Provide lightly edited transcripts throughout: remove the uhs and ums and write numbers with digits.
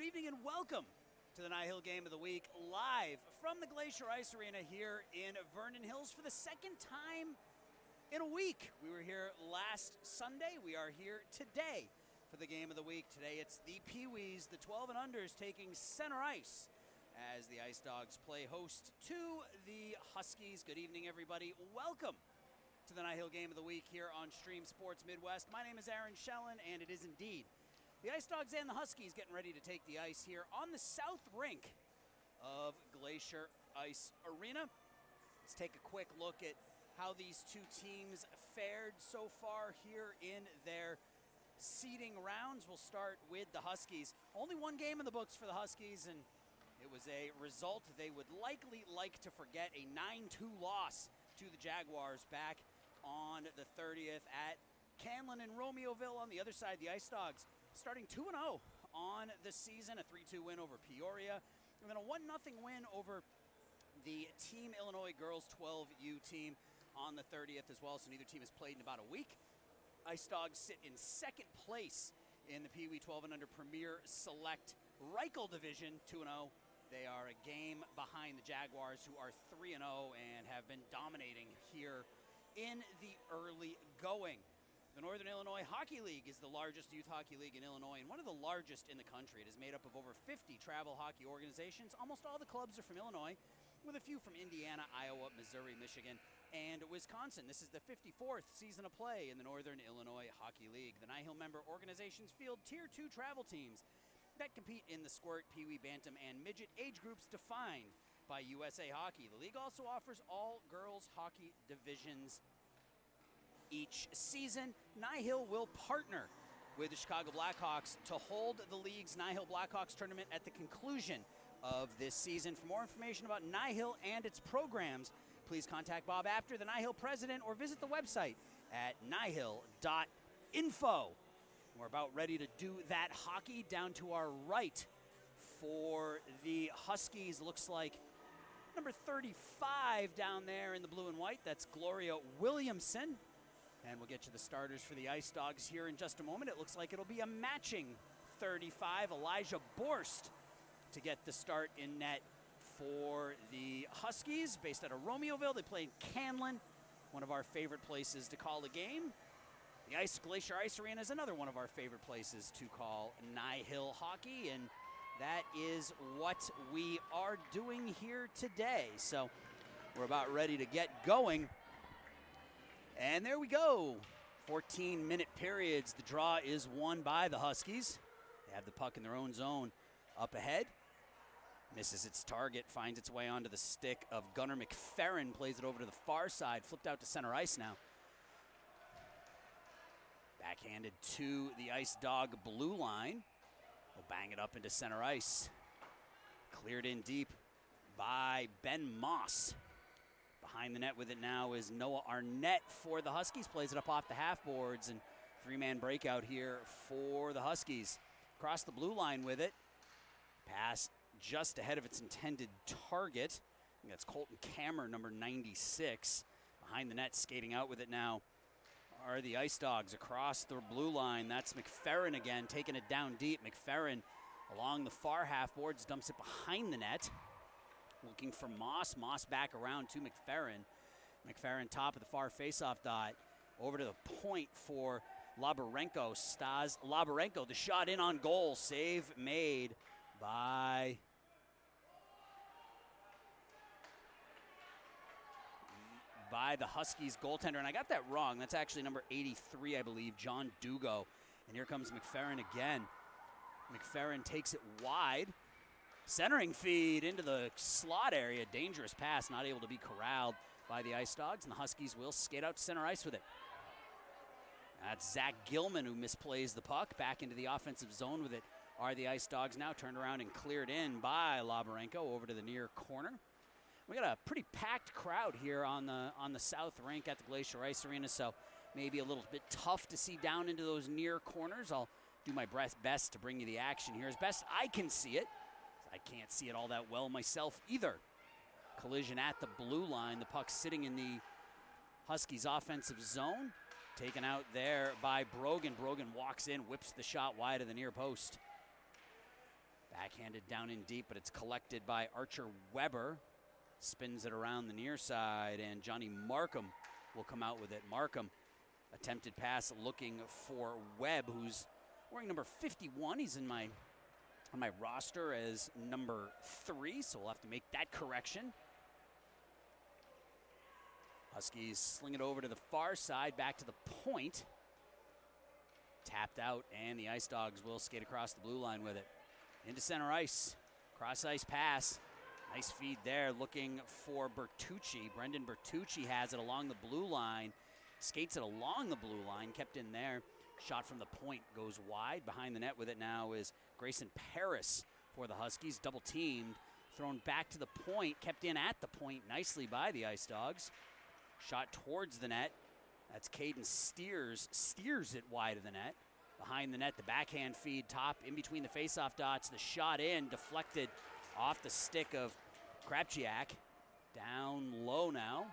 Good evening and welcome to the Nihil Game of the Week, live from the Glacier Ice Arena here in Vernon Hills for the second time in a week. We were here last Sunday. We are here today for the Game of the Week. Today it's the Peewees, the 12 and unders, taking center ice as the Ice Dogs play host to the Huskies. Good evening, everybody. Welcome to the Nihil Game of the Week here on Stream Sports Midwest. My name is Aaron Schellen, and it is indeed the Ice Dogs and the Huskies getting ready to take the ice here on the south rink of Glacier Ice Arena. Let's take a quick look at how these two teams fared so far here in their seeding rounds. We'll start with the Huskies. Only one game in the books for the Huskies, and it was a result they would likely like to forget, a 9-2 loss to the Jaguars back on the 30th at Canlan and Romeoville. On the other side, the Ice Dogs starting 2-0 on the season, a 3-2 win over Peoria, and then a 1-0 win over the Team Illinois Girls 12U team on the 30th as well, so neither team has played in about a week. Ice Dogs sit in second place in the Peewee 12 and under Premier Select Reichel Division, 2-0. They are a game behind the Jaguars, who are 3-0 and have been dominating here in the early going. The Northern Illinois Hockey League is the largest youth hockey league in Illinois and one of the largest in the country. It is made up of over 50 travel hockey organizations. Almost all the clubs are from Illinois, with a few from Indiana, Iowa, Missouri, Michigan, and Wisconsin. This is the 54th season of play in the Northern Illinois Hockey League. The Nihil member organizations field Tier 2 travel teams that compete in the squirt, peewee, bantam, and midget age groups defined by USA Hockey. The league also offers all girls hockey divisions each season. Nihil will partner with the Chicago Blackhawks to hold the league's Nihil Blackhawks tournament at the conclusion of this season. For more information about Nihil and its programs, please contact Bob Apter, the Nihil president, or visit the website at nihil.info. We're about ready to do that hockey. Down to our right for the Huskies, looks like number 35 down there in the blue and white. That's Gloria Williamson. And we'll get you the starters for the Ice Dogs here in just a moment. It looks like it'll be a matching 35, Elijah Borst, to get the start in net for the Huskies. Based out of Romeoville, they played Canlan, one of our favorite places to call a game. The Glacier Ice Arena is another one of our favorite places to call Nihil hockey, and that is what we are doing here today. So we're about ready to get going. And there we go. 14-minute periods. The draw is won by the Huskies. They have the puck in their own zone up ahead. Misses its target, finds its way onto the stick of Gunnar McFerrin, plays it over to the far side, flipped out to center ice now. Backhanded to the Ice Dog blue line. They'll bang it up into center ice. Cleared in deep by Ben Moss. Behind the net with it now is Noah Arnett for the Huskies. Plays it up off the half boards, and three-man breakout here for the Huskies. Across the blue line with it. Pass just ahead of its intended target. I think that's Colton Kammer, number 96. Behind the net, skating out with it now are the Ice Dogs across the blue line. That's McFerrin again, taking it down deep. McFerrin along the far half boards, dumps it behind the net. Looking for Moss. Moss back around to McFerrin. McFerrin top of the far faceoff dot. Over to the point for Labarenko. Stas Labarenko, the shot in on goal. Save made by the Huskies goaltender. And I got that wrong. That's actually number 83, I believe, John Dugo. And here comes McFerrin again. McFerrin takes it wide. Centering feed into the slot area. Dangerous pass, not able to be corralled by the Ice Dogs, and the Huskies will skate out to center ice with it. That's Zach Gilman who misplays the puck. Back into the offensive zone with it are the Ice Dogs now. Turned around and cleared in by Labarenko over to the near corner. We got a pretty packed crowd here on the south rink at the Glacier Ice Arena, so maybe a little bit tough to see down into those near corners. I'll do my best to bring you the action here as best I can see it. I can't see it all that well myself either. Collision at the blue line. The puck sitting in the Huskies offensive zone. Taken out there by Brogan. Brogan walks in, whips the shot wide of the near post. Backhanded down in deep, but it's collected by Archer Weber. Spins it around the near side, and Johnny Markham will come out with it. Markham, attempted pass looking for Webb, who's wearing number 51. He's on my roster as number 3, so we'll have to make that correction. Huskies sling it over to the far side, back to the point. Tapped out, and the Ice Dogs will skate across the blue line with it. Into center ice, cross ice pass. Nice feed there, looking for Bertucci. Brendan Bertucci has it along the blue line, skates it along the blue line, kept in there. Shot from the point goes wide. Behind the net with it now is Grayson Paris for the Huskies. Double teamed, thrown back to the point, kept in at the point nicely by the Ice Dogs. Shot towards the net. That's Caden Steers it wide of the net. Behind the net, the backhand feed, top in between the faceoff dots. The shot in, deflected off the stick of Krapchiak. Down low now.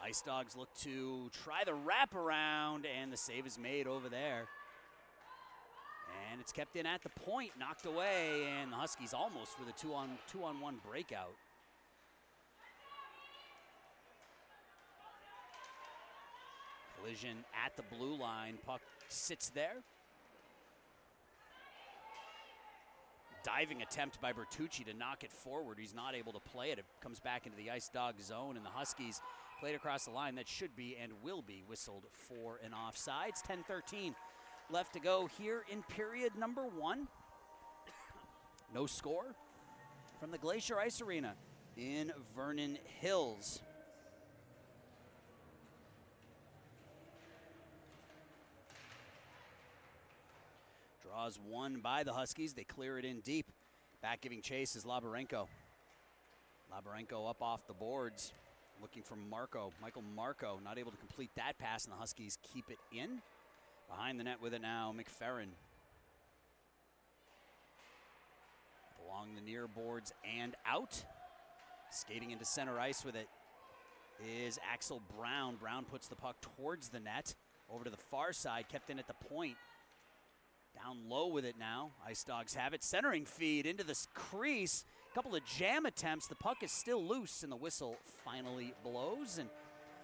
Ice Dogs look to try the wraparound, and the save is made over there. And it's kept in at the point, knocked away, and the Huskies almost with a two-on-one breakout. Collision at the blue line. Puck sits there. Diving attempt by Bertucci to knock it forward. He's not able to play it. It comes back into the Ice Dog zone, and the Huskies played across the line. That should be and will be whistled for an offside. It's 10:13 left to go here in period number 1. No score from the Glacier Ice Arena in Vernon Hills. Draws one by the Huskies. They clear it in deep. Back giving chase is Labarenko. Labarenko up off the boards, looking for Marco. Michael Marco not able to complete that pass, and the Huskies keep it in. Behind the net with it now, McFerrin. Along the near boards and out. Skating into center ice with it is Axel Brown. Brown puts the puck towards the net. Over to the far side, kept in at the point. Down low with it now. Ice Dogs have it. Centering feed into this crease. A couple of jam attempts. The puck is still loose, and the whistle finally blows. And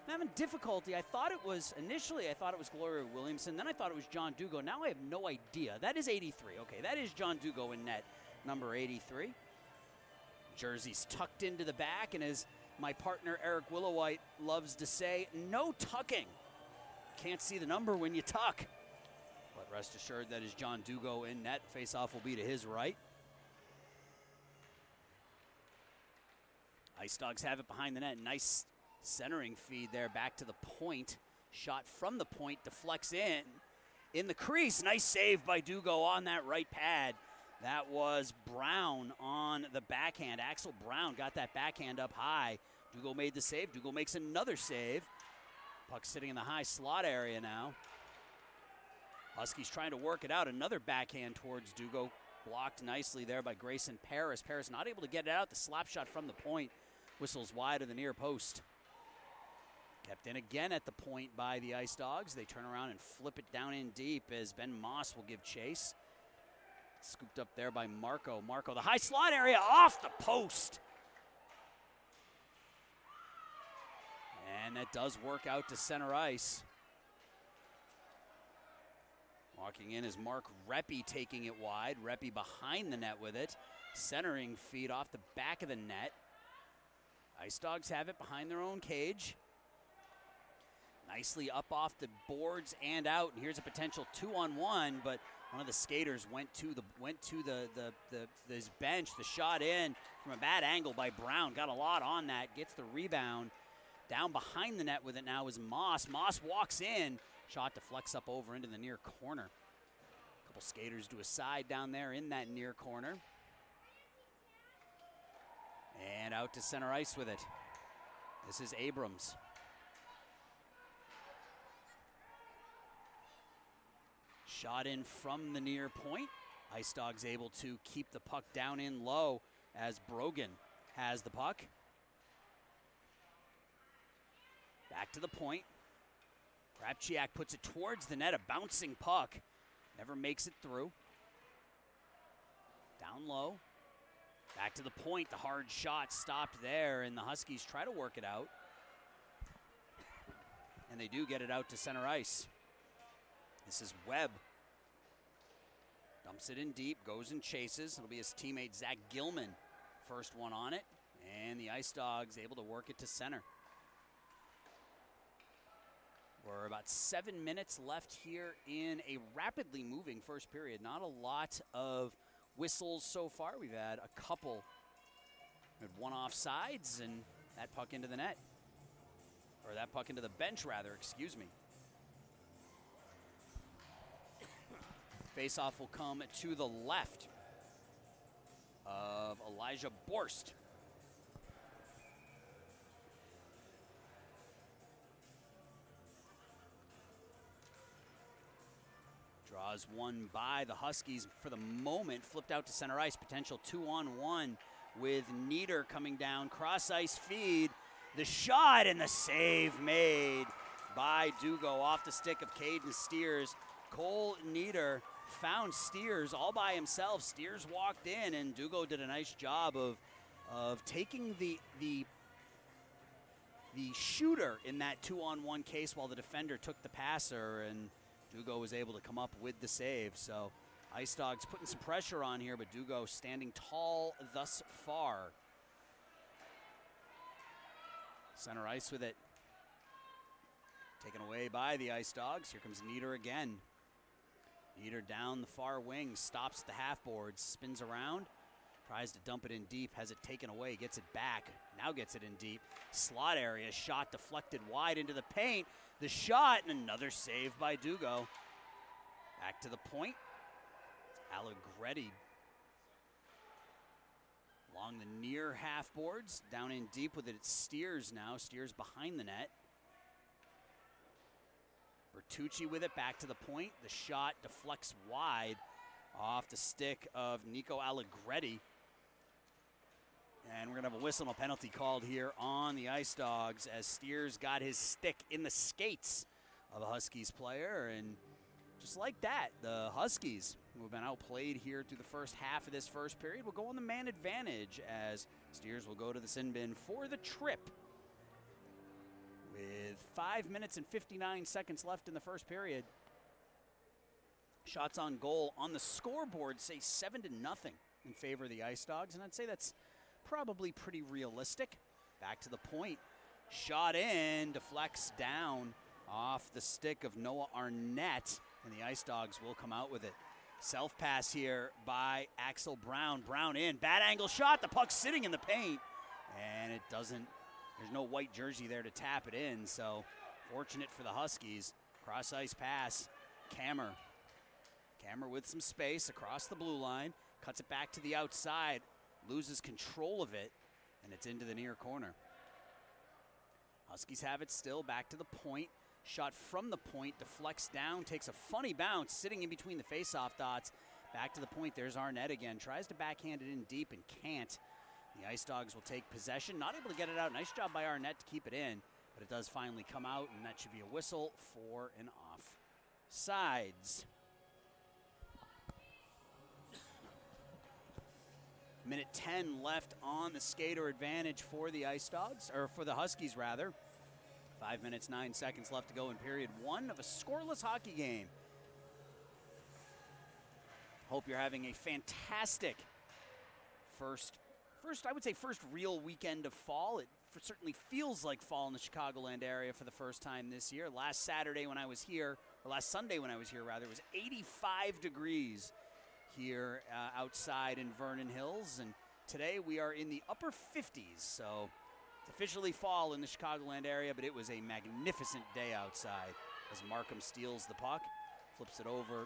I'm having difficulty. Initially I thought it was Gloria Williamson. Then I thought it was John Dugo. Now I have no idea. That is 83. Okay, that is John Dugo in net, number 83. Jersey's tucked into the back, and as my partner Eric Willowhite loves to say, no tucking. Can't see the number when you tuck. But rest assured that is John Dugo in net. Face-off will be to his right. Ice Dogs have it behind the net. Nice centering feed there back to the point. Shot from the point, deflects in the crease. Nice save by Dugo on that right pad. That was Brown on the backhand. Axel Brown got that backhand up high. Dugo made the save. Dugo makes another save. Puck sitting in the high slot area now. Huskies trying to work it out. Another backhand towards Dugo. Blocked nicely there by Grayson Paris. Paris not able to get it out. The slap shot from the point whistles wide of the near post. Kept in again at the point by the Ice Dogs. They turn around and flip it down in deep as Ben Moss will give chase. Scooped up there by Marco. Marco, the high slot area off the post. And that does work out to center ice. Walking in is Mark Reppy taking it wide. Reppy behind the net with it. Centering feed off the back of the net. Ice Dogs have it behind their own cage. Nicely up off the boards and out. And here's a potential 2-on-1, but one of the skaters went to his bench. The shot in from a bad angle by Brown. Got a lot on that. Gets the rebound. Down behind the net with it now is Moss. Moss walks in. Shot deflects up over into the near corner. A couple skaters do a side down there in that near corner. And out to center ice with it. This is Abrams. Shot in from the near point. Ice Dogs able to keep the puck down in low as Brogan has the puck. Back to the point. Krapchiak puts it towards the net, a bouncing puck. Never makes it through. Down low. Back to the point. The hard shot stopped there, and the Huskies try to work it out. And they do get it out to center ice. This is Webb. Dumps it in deep, goes and chases. It'll be his teammate Zach Gilman. First one on it, and the Ice Dogs able to work it to center. We're about 7 minutes left here in a rapidly moving first period. Not a lot of whistles so far. We've had a couple. We had one offsides and that puck into the net. Or that puck into the bench, rather, excuse me. Faceoff will come to the left of Elijah Borst. Draws one by the Huskies for the moment, flipped out to center ice, potential 2-on-1 with Nieder coming down, cross ice feed, the shot and the save made by Dugo off the stick of Caden Steers. Cole Nieder found Steers all by himself. Steers walked in, and Dugo did a nice job of taking the shooter in that 2-on-1 case while the defender took the passer, and Dugo was able to come up with the save. So Ice Dogs putting some pressure on here, but Dugo standing tall thus far. Center ice with it. Taken away by the Ice Dogs. Here comes Nieder again. Nieder down the far wing, stops the half boards, spins around, tries to dump it in deep, has it taken away, gets it back, now gets it in deep. Slot area, shot deflected wide into the paint. The shot and another save by Dugo. Back to the point. Allegretti along the near half boards, down in deep with it. It's Steers now. Steers behind the net. Bertucci with it, back to the point. The shot deflects wide off the stick of Nico Allegretti. And we're going to have a whistle and a penalty called here on the Ice Dogs as Steers got his stick in the skates of a Huskies player. And just like that, the Huskies, who have been outplayed here through the first half of this first period, will go on the man advantage as Steers will go to the sin bin for the trip. With 5 minutes and 59 seconds left in the first period. Shots on goal on the scoreboard say 7-0 in favor of the Ice Dogs, and I'd say that's probably pretty realistic. Back to the point. Shot in, deflects down off the stick of Noah Arnett, and the Ice Dogs will come out with it. Self-pass here by Axel Brown. Brown in, bad angle shot, the puck's sitting in the paint, and it doesn't, there's no white jersey there to tap it in, so fortunate for the Huskies. Cross-ice pass, Kammer with some space across the blue line, cuts it back to the outside, loses control of it, and it's into the near corner. Huskies have it still, back to the point. Shot from the point, deflects down, takes a funny bounce, sitting in between the face-off dots. Back to the point, there's Arnett again. Tries to backhand it in deep and can't. The Ice Dogs will take possession, not able to get it out. Nice job by Arnett to keep it in, but it does finally come out, and that should be a whistle for an offsides. Minute 10 left on the skater advantage for the Ice Dogs, or for the Huskies rather. 5 minutes, 9 seconds left to go in period one of a scoreless hockey game. Hope you're having a fantastic first real weekend of fall. It certainly feels like fall in the Chicagoland area for the first time this year. Last Saturday when I was here, or last Sunday when I was here rather, it was 85 degrees here outside in Vernon Hills, and today we are in the upper 50s, so it's officially fall in the Chicagoland area, but it was a magnificent day outside as Markham steals the puck, flips it over,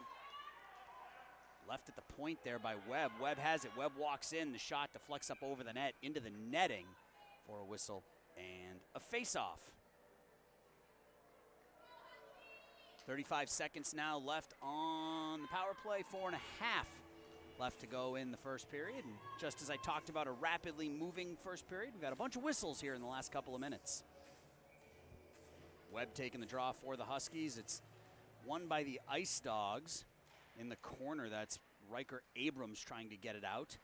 left at the point there by Webb. Webb has it, Webb walks in, the shot deflects up over the net into the netting for a whistle and a face-off. 35 seconds now left on the power play, 4.5 left to go in the first period. And just as I talked about a rapidly moving first period, we've got a bunch of whistles here in the last couple of minutes. Webb taking the draw for the Huskies. It's won by the Ice Dogs in the corner. That's Riker Abrams trying to get it out.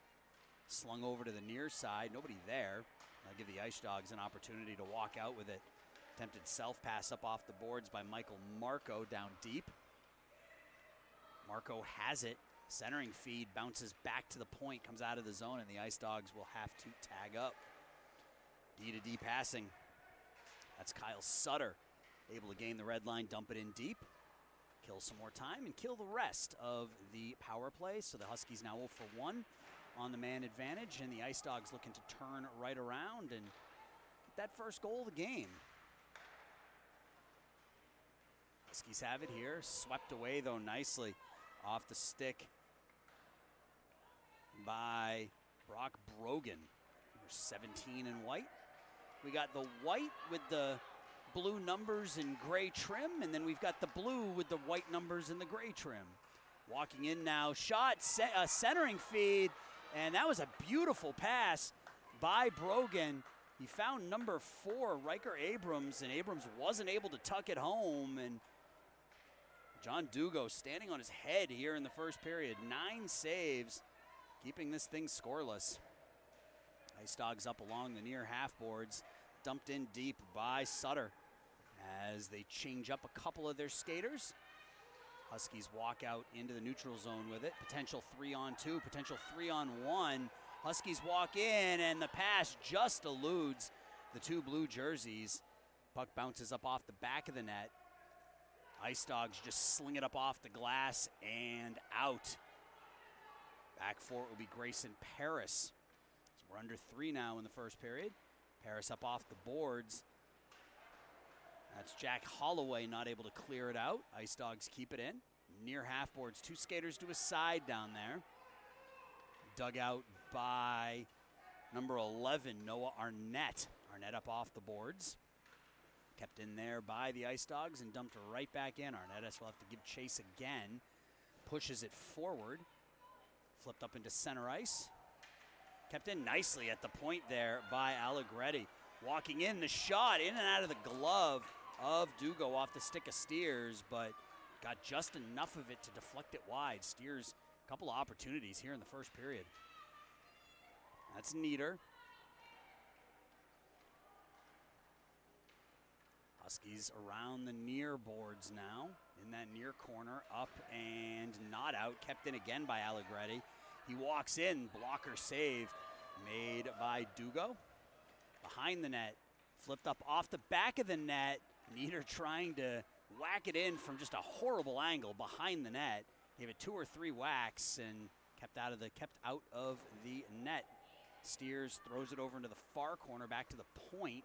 Slung over to the near side, nobody there. I'll give the Ice Dogs an opportunity to walk out with it. Attempted self-pass up off the boards by Michael Marco down deep. Marco has it. Centering feed, bounces back to the point, comes out of the zone, and the Ice Dogs will have to tag up. D-to-D passing. That's Kyle Sutter, able to gain the red line, dump it in deep. Kill some more time and kill the rest of the power play. So the Huskies now 0 for 1 on the man advantage, and the Ice Dogs looking to turn right around and get that first goal of the game. Huskies have it here, swept away though nicely off the stick by Brock Brogan, number 17 in white. We got the white with the blue numbers and gray trim, and then we've got the blue with the white numbers and the gray trim. Walking in now, shot, centering feed, and that was a beautiful pass by Brogan. He found number 4, Riker Abrams, and Abrams wasn't able to tuck it home, and John Dugo standing on his head here in the first period. 9 saves, keeping this thing scoreless. Ice Dogs up along the near half boards, dumped in deep by Sutter as they change up a couple of their skaters. Huskies walk out into the neutral zone with it. Potential 3-on-2, potential 3-on-1. Huskies walk in, and the pass just eludes the 2 blue jerseys. Puck bounces up off the back of the net. Ice Dogs just sling it up off the glass and out. Back for it will be Grayson Paris. So we're under 3 now in the first period. Paris up off the boards. That's Jack Holloway not able to clear it out. Ice Dogs keep it in. Near half boards, 2 skaters to a side down there. Dug out by number 11, Noah Arnett. Arnett up off the boards. Kept in there by the Ice Dogs and dumped right back in. Arnett will have to give chase again. Pushes it forward. Flipped up into center ice. Kept in nicely at the point there by Allegretti. Walking in, the shot in and out of the glove of Dugo off the stick of Steers, but got just enough of it to deflect it wide. Steers, a couple of opportunities here in the first period. That's Nieder. Huskies around the near boards now. In that near corner, up and not out. Kept in again by Allegretti. He walks in, blocker save made by Dugo. Behind the net, flipped up off the back of the net. Nieder trying to whack it in from just a horrible angle behind the net. Gave it 2 or 3 whacks and kept out of the net. Steers throws it over into the far corner, back to the point,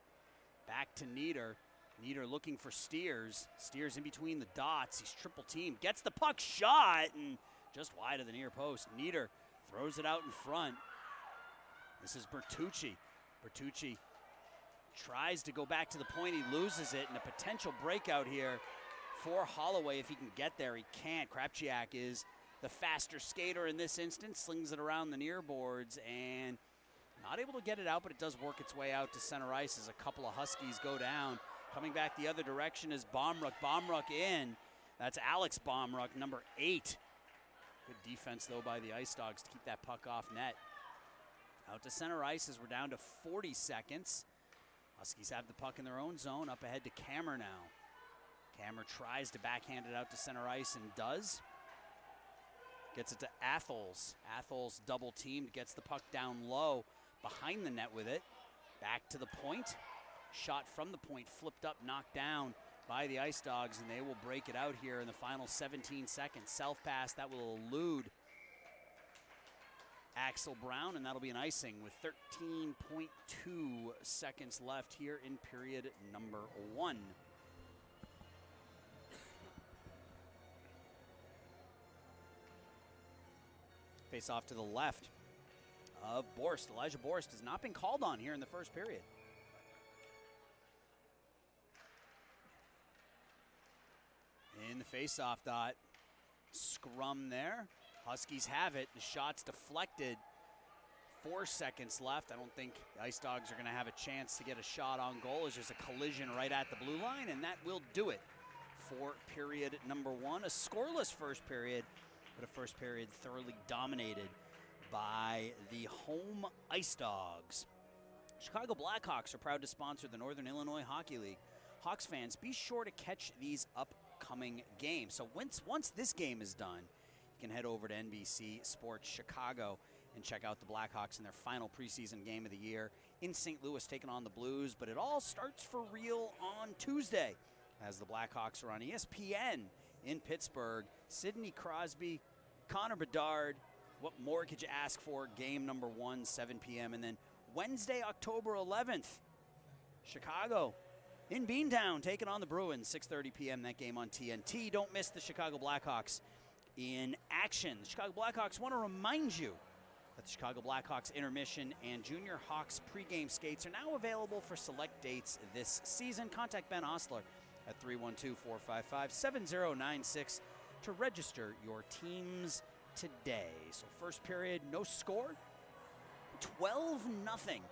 back to Nieder. Nieder looking for Steers. Steers in between the dots. He's triple teamed. Gets the puck shot and just wide of the near post. Nieder throws it out in front. This is Bertucci. Bertucci tries to go back to the point. He loses it, and a potential breakout here for Holloway if he can get there. He can't. Krapchiak is the faster skater in this instance. Slings it around the near boards and not able to get it out, but it does work its way out to center ice as a couple of Huskies go down. Coming back the other direction is Bomruck. Bomruck in. That's Alex Bomruck, number 8. Good defense, though, by the Ice Dogs to keep that puck off net. Out to center ice as we're down to 40 seconds. Huskies have the puck in their own zone. Up ahead to Kammer now. Kammer tries to backhand it out to center ice and does. Gets it to Athles. Athles double teamed, gets the puck down low. Behind the net with it. Back to the point. Shot from the point, flipped up, knocked down by the Ice Dogs, and they will break it out here in the final 17 seconds. Self-pass, that will elude Axel Brown, and that'll be an icing with 13.2 seconds left here in period number 1. Face off to the left of Borst. Elijah Borst has not been called on here in the first period. In the face-off dot, scrum there. Huskies have it. The shot's deflected. 4 seconds left. I don't think the Ice Dogs are going to have a chance to get a shot on goal as there's a collision right at the blue line, and that will do it for period number 1. A scoreless first period but a first period thoroughly dominated by the home Ice Dogs. Chicago Blackhawks are proud to sponsor the Northern Illinois Hockey League. Hawks fans, be sure to catch these upcoming games. So once this game is done, you can head over to NBC Sports Chicago and check out the Blackhawks in their final preseason game of the year in St. Louis, taking on the Blues. But it all starts for real on Tuesday as the Blackhawks are on ESPN in Pittsburgh. Sidney Crosby, Connor Bedard, what more could you ask for? Game number 1, 7 p.m. And then Wednesday, October 11th, Chicago in Beantown taking on the Bruins, 6:30 p.m. That game on TNT. Don't miss the Chicago Blackhawks in action. The Chicago Blackhawks want to remind you that the Chicago Blackhawks intermission and Junior Hawks pregame skates are now available for select dates this season. Contact Ben Osler at 312-455-7096 to register your teams today. So first period, no score, 12-0.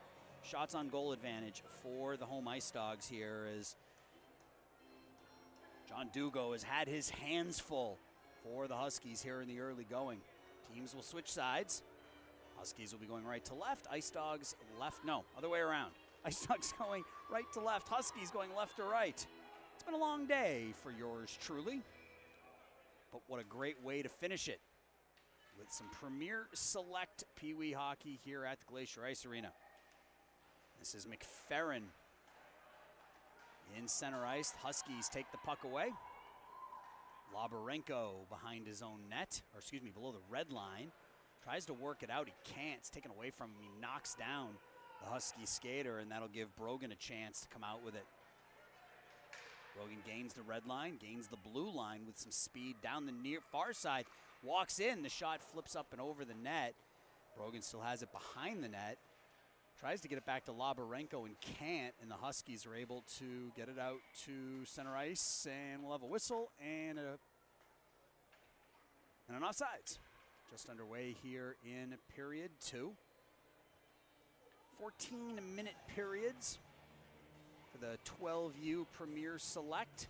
Shots on goal advantage for the home Ice Dogs here as John Dugo has had his hands full for the Huskies here in the early going. Teams will switch sides. Huskies will be going right to left. Ice Dogs left, no, other way around. Ice Dogs going right to left. Huskies going left to right. It's been a long day for yours truly, but what a great way to finish it with some Premier Select Peewee hockey here at the Glacier Ice Arena. This is McFerrin in center ice. Huskies take the puck away. Labarenko behind his own net, or excuse me, below the red line. Tries to work it out, he can't. It's taken away from him. He knocks down the Husky skater, and that'll give Brogan a chance to come out with it. Brogan gains the red line, gains the blue line with some speed down the near far side. Walks in, the shot flips up and over the net. Brogan still has it behind the net. Tries to get it back to Labarenko and can't, and the Huskies are able to get it out to center ice, and we'll have a whistle and an offsides. Just underway here in period 2. 14-minute periods for the 12U Premier Select.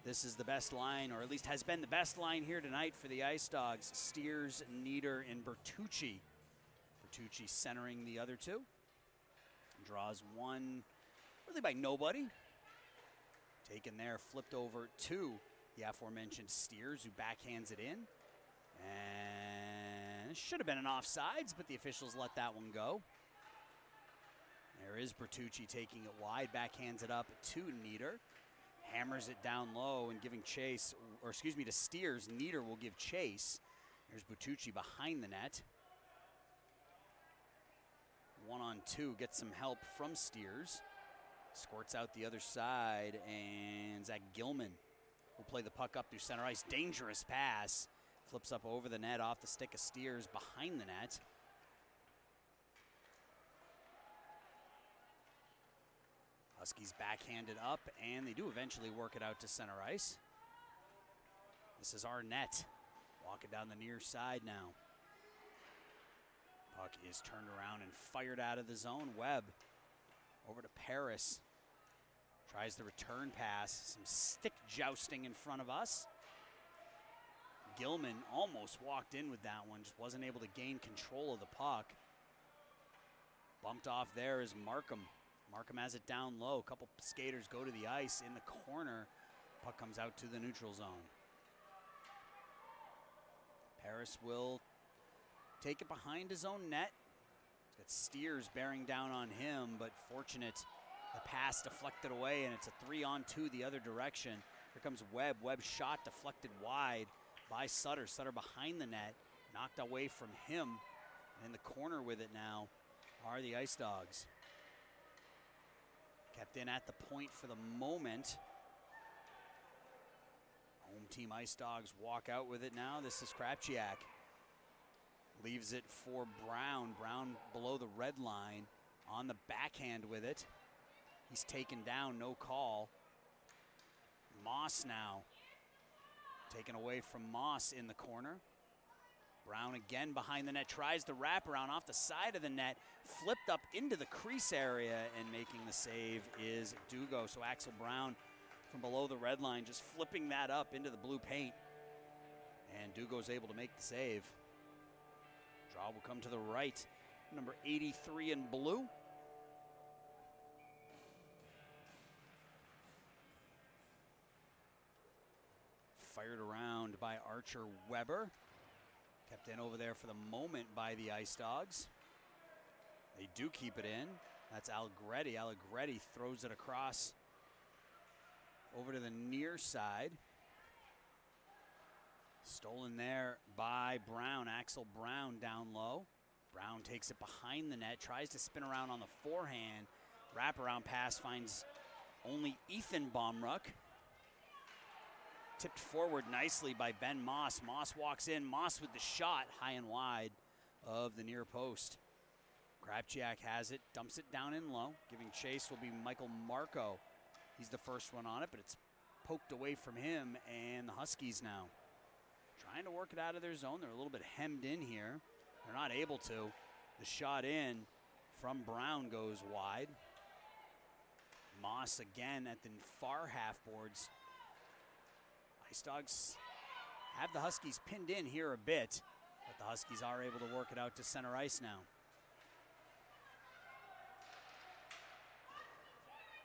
This is the best line, or at least has been the best line here tonight for the Ice Dogs. Steers, Nieder, and Bertucci. Bertucci centering the other two. Draws one really by nobody. Taken there, flipped over to the aforementioned Steers, who backhands it in. And it should have been an offsides, but the officials let that one go. There is Bertucci taking it wide, backhands it up to Nieder. Hammers it down low and giving chase, or excuse me, to Steers. Nieder will give chase. There's Bertucci behind the net. 1-on-2, gets some help from Steers. Squirts out the other side, and Zach Gilman will play the puck up through center ice. Dangerous pass. Flips up over the net, off the stick of Steers, behind the net. Huskies backhanded up, and they do eventually work it out to center ice. This is Arnett walking down the near side now. Puck is turned around and fired out of the zone. Webb over to Paris. Tries the return pass. Some stick jousting in front of us. Gilman almost walked in with that one, just wasn't able to gain control of the puck. Bumped off there is Markham. Markham has it down low. A couple skaters go to the ice in the corner. Puck comes out to the neutral zone. Paris will take it behind his own net. He's got Steers bearing down on him, but fortunate. The pass deflected away, and it's a 3-on-2 the other direction. Here comes Webb. Webb's shot deflected wide by Sutter. Sutter behind the net, knocked away from him. And in the corner with it now are the Ice Dogs. Kept in at the point for the moment. Home team Ice Dogs walk out with it now. This is Krapchiak. Leaves it for Brown. Brown below the red line on the backhand with it. He's taken down, no call. Moss now. Taken away from Moss in the corner. Brown again behind the net, tries the wraparound off the side of the net, flipped up into the crease area, and making the save is Dugo. So Axel Brown from below the red line just flipping that up into the blue paint. And Dugo's able to make the save. Draw will come to the right. Number 83 in blue. Fired around by Archer Weber. Kept in over there for the moment by the Ice Dogs. They do keep it in. That's Allegretti. Allegretti throws it across over to the near side. Stolen there by Brown. Axel Brown down low. Brown takes it behind the net, tries to spin around on the forehand. Wraparound pass finds only Ethan Baumruck. Tipped forward nicely by Ben Moss. Moss walks in. Moss with the shot high and wide of the near post. Krapchiak has it, dumps it down in low. Giving chase will be Michael Marco. He's the first one on it, but it's poked away from him, and the Huskies now trying to work it out of their zone. They're a little bit hemmed in here. They're not able to. The shot in from Brown goes wide. Moss again at the far half boards. Ice Dogs have the Huskies pinned in here a bit, but the Huskies are able to work it out to center ice now.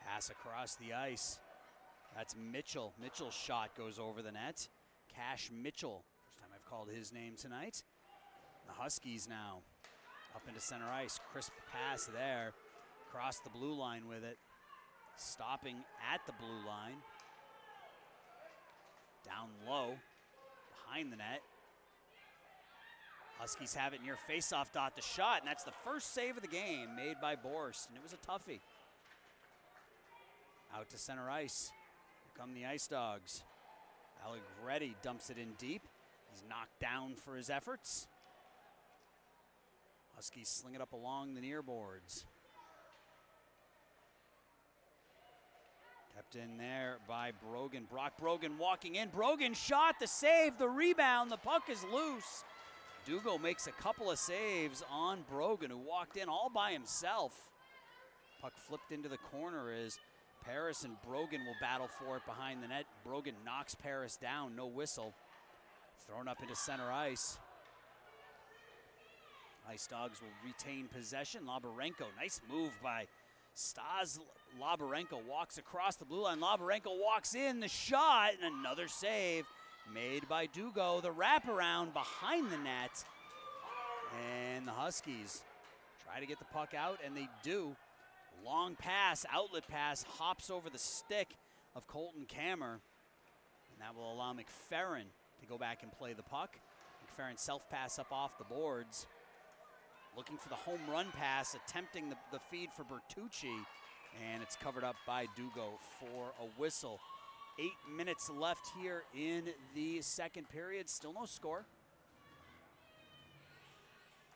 Pass across the ice. That's Mitchell. Mitchell's shot goes over the net. Cash Mitchell. First time I've called his name tonight. The Huskies now up into center ice. Crisp pass there. Across the blue line with it. Stopping at the blue line. Down low. Behind the net. Huskies have it near faceoff dot. The shot, and that's the first save of the game made by Borst, and it was a toughie. Out to center ice. Here come the Ice Dogs. Allegretti dumps it in deep. He's knocked down for his efforts. Huskies sling it up along the near boards. Kept in there by Brogan. Brock Brogan walking in. Brogan shot, the save, the rebound. The puck is loose. Dugo makes a couple of saves on Brogan, who walked in all by himself. Puck flipped into the corner as Paris and Brogan will battle for it behind the net. Brogan knocks Paris down, no whistle. Thrown up into center ice. Ice Dogs will retain possession. Labarenko, nice move by Stas. Labarenko walks across the blue line. Labarenko walks in, the shot, and another save made by Dugo. The wraparound behind the net. And the Huskies try to get the puck out, and they do. Long pass, outlet pass, hops over the stick of Colton Kammer. And that will allow McFerrin to go back and play the puck. McFerrin self-pass up off the boards. Looking for the home run pass, attempting the feed for Bertucci. And it's covered up by Dugo for a whistle. 8 minutes left here in the second period. Still no score.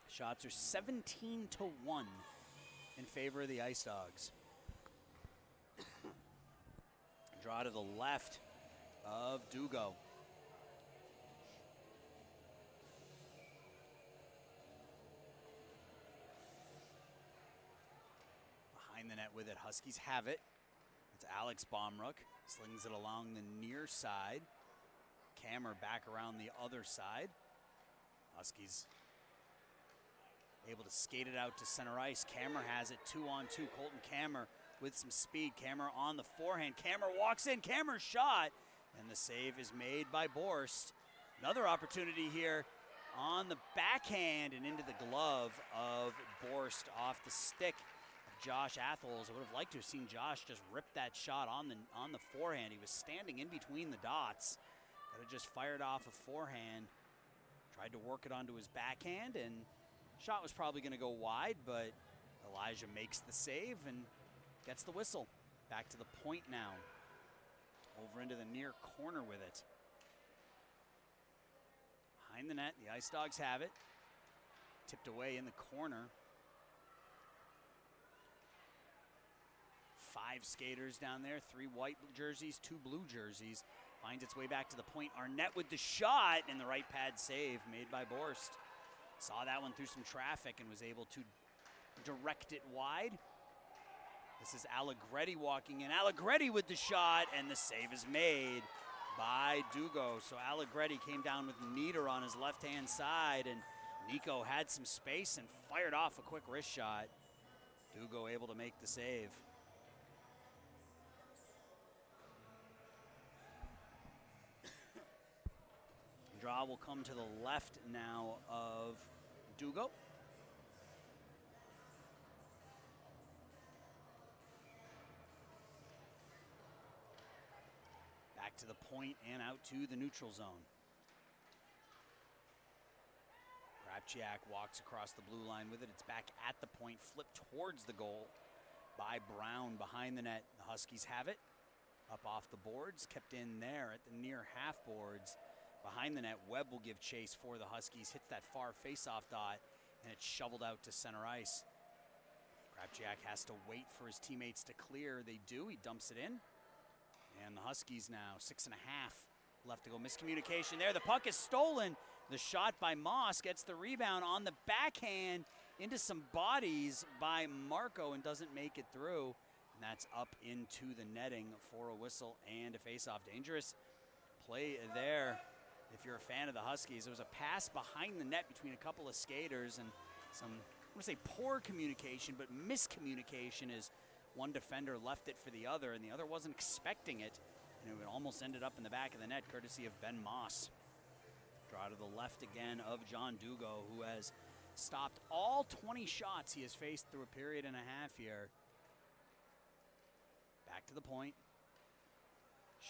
Shots are 17-1 in favor of the Ice Dogs. Draw to the left of Dugo. Behind the net with it, Huskies have it. It's Alex Baumruck. Slings it along the near side. Kammer back around the other side. Huskies able to skate it out to center ice. Kammer has it 2-on-2. Colton Kammer with some speed. Kammer on the forehand. Kammer walks in. Kammer's shot. And the save is made by Borst. Another opportunity here on the backhand and into the glove of Borst off the stick of Josh Atholes. I would have liked to have seen Josh just rip that shot on the forehand. He was standing in between the dots. Could have just fired off a forehand. Tried to work it onto his backhand, and shot was probably going to go wide, but Elijah makes the save and gets the whistle. Back to the point now. Over into the near corner with it. Behind the net, the Ice Dogs have it. Tipped away in the corner. 5 skaters down there, 3 white jerseys, 2 blue jerseys. Finds its way back to the point. Arnett with the shot, and the right pad save made by Borst. Saw that one through some traffic and was able to direct it wide. This is Allegretti walking in. Allegretti with the shot, and the save is made by Dugo. So Allegretti came down with Nieder on his left-hand side, and Nico had some space and fired off a quick wrist shot. Dugo able to make the save. Draw will come to the left now of Dugo. Back to the point and out to the neutral zone. Krapchiak walks across the blue line with it. It's back at the point, flipped towards the goal by Brown behind the net. The Huskies have it. Up off the boards, kept in there at the near half boards. Behind the net, Webb will give chase for the Huskies. Hits that far face-off dot, and it's shoveled out to center ice. Krapchiak has to wait for his teammates to clear. They do. He dumps it in. And the Huskies now, 6.5 left to go. Miscommunication there. The puck is stolen. The shot by Moss gets the rebound on the backhand into some bodies by Marco and doesn't make it through. And that's up into the netting for a whistle and a face-off. Dangerous play there. If you're a fan of the Huskies, there was a pass behind the net between a couple of skaters and some, I want to say poor communication, but miscommunication as one defender left it for the other, and the other wasn't expecting it, and it almost ended up in the back of the net, courtesy of Ben Moss. Draw to the left again of John Dugo, who has stopped all 20 shots he has faced through a period and a half here. Back to the point.